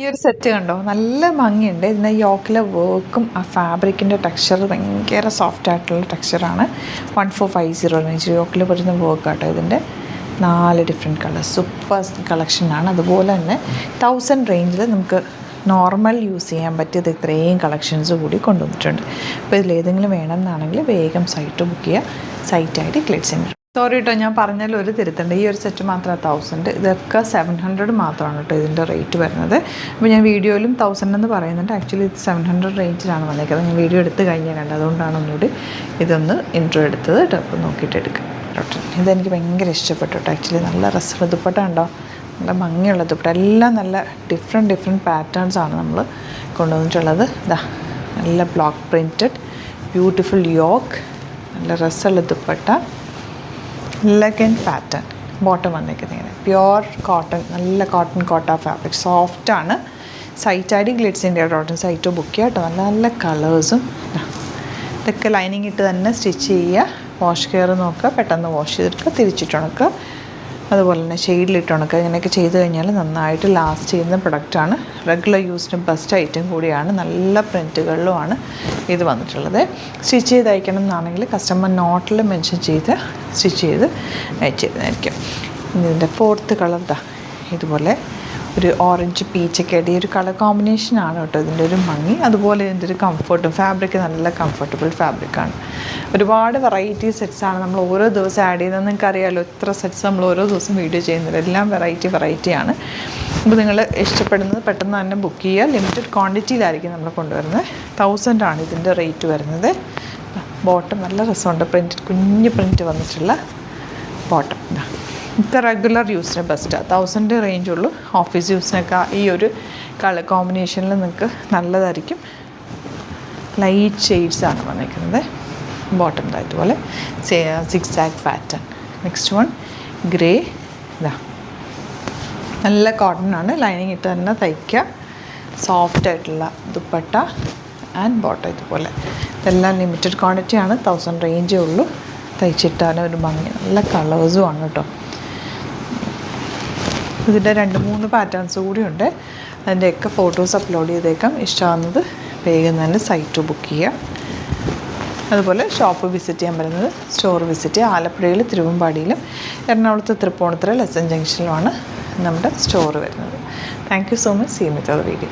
ഈ ഒരു സെറ്റ് കണ്ടോ, നല്ല ഭംഗിയുണ്ട്. ഇതിന് യോക്കിലെ വർക്കും ആ ഫാബ്രിക്കിൻ്റെ ടെക്സ്ചർ ഭയങ്കര സോഫ്റ്റ് ആയിട്ടുള്ള ടെക്സ്ചറാണ്. 1450 റേഞ്ച് യോക്കിൽ വരുന്ന വർക്ക് ആട്ടോ. ഇതിൻ്റെ 4 ഡിഫറെൻറ്റ് കളേഴ്സ്, സൂപ്പർ കളക്ഷനാണ്. അതുപോലെ തന്നെ 1000 റേഞ്ചിൽ നമുക്ക് നോർമൽ യൂസ് ചെയ്യാൻ പറ്റിയത് ഇത്രയും കളക്ഷൻസ് കൂടി കൊണ്ടുവന്നിട്ടുണ്ട്. അപ്പോൾ ഇതിലേതെങ്കിലും വേണമെന്നാണെങ്കിൽ വേഗം സൈറ്റ് ബുക്ക് ചെയ്യുക. സൈറ്റ് ഐ ഡി ക്ലിറ്റ്സിൻ്റെ. സോറി കേട്ടോ, ഞാൻ പറഞ്ഞാൽ ഒരു തിരുത്തുണ്ട്. ഈ ഒരു സെറ്റ് മാത്രം 1000, ഇതൊക്കെ 700 മാത്രമാണ് കേട്ടോ ഇതിൻ്റെ റേറ്റ് വരുന്നത്. അപ്പോൾ ഞാൻ വീഡിയോയിലും 1000 എന്ന് പറയുന്നുണ്ട്. ആക്ച്വലി ഇത് 700 റേഞ്ചിലാണ് വന്നേക്കുന്നത്. ഞാൻ വീഡിയോ എടുത്ത് കഴിഞ്ഞാൽ കണ്ടത്, അതുകൊണ്ടാണ് ഒന്നുകൂടി ഇതൊന്ന് ഇൻട്രോ എടുത്തത് കേട്ടോ. അപ്പോൾ നോക്കിയിട്ട് എടുക്കുക കേട്ടോ. ഇതെനിക്ക് ഭയങ്കര ഇഷ്ടപ്പെട്ടു കേട്ടോ. ആക്ച്വലി നല്ല രസമുള്ള ദുപ്പട്ട ഉണ്ടോ, നല്ല ഭംഗിയുള്ള ദുപ്പട്ട. എല്ലാം നല്ല ഡിഫറെൻറ്റ് പാറ്റേൺസാണ് നമ്മൾ കൊണ്ടുവന്നിട്ടുള്ളത്. ഇതാ നല്ല ബ്ലോക്ക് പ്രിൻറ്റഡ് ബ്യൂട്ടിഫുൾ യോക്ക്, നല്ല രസമുള്ള ദുപ്പട്ട, എലഗൻറ്റ് പാറ്റേൺ. ബോട്ടം വന്നേക്കുന്നത് ഇങ്ങനെ പ്യുവർ കോട്ടൺ, നല്ല കോട്ട ഫാബ്രിക്, സോഫ്റ്റാണ്. സൈറ്റ് ഐ ഡി ഗ്ലിറ്റ്സിൻ്റെ ഡോട്ടൺ സൈറ്റ് ബുക്ക് ചെയ്യുക കേട്ടോ. നല്ല നല്ല കളേഴ്സും. ഇതൊക്കെ ലൈനിങ് ഇട്ട് തന്നെ സ്റ്റിച്ച് ചെയ്യുക. വാഷ് കെയർ നോക്കുക, പെട്ടെന്ന് വാഷ് ചെയ്തെടുക്കുക, തിരിച്ചിട്ടുണക്കുക, അതുപോലെ തന്നെ ഷെയ്ഡിലിട്ടുണക്കുക. ഇങ്ങനെയൊക്കെ ചെയ്ത് കഴിഞ്ഞാൽ നന്നായിട്ട് ലാസ്റ്റ് ചെയ്യുന്ന പ്രൊഡക്റ്റാണ്. റെഗുലർ യൂസിന് ബെസ്റ്റ് ഐറ്റം കൂടിയാണ്. നല്ല പ്രിൻറ്റുകളിലുമാണ് ഇത് വന്നിട്ടുള്ളത്. സ്റ്റിച്ച് ചെയ്ത് അയക്കണം എന്നാണെങ്കിൽ കസ്റ്റമർ നോട്ടിൽ മെൻഷൻ ചെയ്ത് സ്റ്റിച്ച് ചെയ്ത് അയച്ചിരുന്നതായിരിക്കും. ഇതിൻ്റെ 4th കളർ ഇതുപോലെ ഒരു ഓറഞ്ച് പീച്ചൊക്കെ ആയിട്ട് ഈ ഒരു കളർ കോമ്പിനേഷനാണ് കേട്ടോ ഇതിൻ്റെ ഒരു ഭംഗി. അതുപോലെ ഇതിൻ്റെ ഒരു കംഫർട്ടും, ഫാബ്രിക് നല്ല കംഫർട്ടബിൾ ഫാബ്രിക്കാണ്. ഒരുപാട് വെറൈറ്റി സെറ്റ്സാണ് നമ്മൾ ഓരോ ദിവസം ആഡ് ചെയ്യുന്നത്. നിങ്ങൾക്ക് അറിയാമല്ലോ, ഇത്ര സെറ്റ്സ് നമ്മൾ ഓരോ ദിവസം വീഡിയോ ചെയ്യുന്നത്. എല്ലാം വെറൈറ്റിയാണ്. അപ്പോൾ നിങ്ങൾ ഇഷ്ടപ്പെടുന്നത് പെട്ടെന്ന് തന്നെ ബുക്ക് ചെയ്യുക. ലിമിറ്റഡ് ക്വാണ്ടിറ്റിയിലായിരിക്കും നമ്മൾ കൊണ്ടുവരുന്നത്. 1000 ആണ് ഇതിൻ്റെ റേറ്റ് വരുന്നത്. ബോട്ടം നല്ല രസമുണ്ട്, കുഞ്ഞ് പ്രിൻറ്റ് വന്നിട്ടുള്ള ബോട്ടം. ഇത് റെഗുലർ യൂസിന് ബെസ്റ്റാണ്. 1000 റേഞ്ചുള്ളൂ. ഓഫീസ് യൂസിനൊക്കെ ഈ ഒരു കളർ കോമ്പിനേഷനിൽ നിങ്ങൾക്ക് നല്ലതായിരിക്കും. ലൈറ്റ് ഷെയ്ഡ്സാണ് വന്നിരിക്കുന്നത്. ബോട്ടം ഇതുപോലെ zigzag pattern. Next one gray. നല്ല കോട്ടനാണ്, ലൈനിങ് ഇട്ട് തന്നെ തയ്ക്കുക. സോഫ്റ്റ് ആയിട്ടുള്ള ദുപ്പട്ട ആൻഡ് ബോട്ടം ഇതുപോലെ. ഇതെല്ലാം ലിമിറ്റഡ് ക്വാണ്ടിറ്റിയാണ്. 1000 റേഞ്ചേ ഉള്ളൂ. തയ്ച്ചിട്ടാലും ഒരു ഭംഗി, നല്ല കളേഴ്സും ആണ് കേട്ടോ. ഇതിൻ്റെ 2-3 പാറ്റേൺസ് കൂടിയുണ്ട്. അതിൻ്റെയൊക്കെ ഫോട്ടോസ് അപ്ലോഡ് ചെയ്തേക്കാം. ഇഷ്ടമാകുന്നത് വേഗം തന്നെ സൈറ്റ് ബുക്ക് ചെയ്യുക. അതുപോലെ ഷോപ്പ് വിസിറ്റ് ചെയ്യാൻ പറ്റുന്നത് സ്റ്റോർ വിസിറ്റ് ചെയ്യുക. ആലപ്പുഴയിൽ തിരുവമ്പാടിയിലും എറണാകുളത്ത് തൃപ്പൂണിത്തുറ ലെസൺ ജംഗ്ഷനിലുമാണ് നമ്മുടെ സ്റ്റോർ വരുന്നത്. Thank you so much. See you with the video.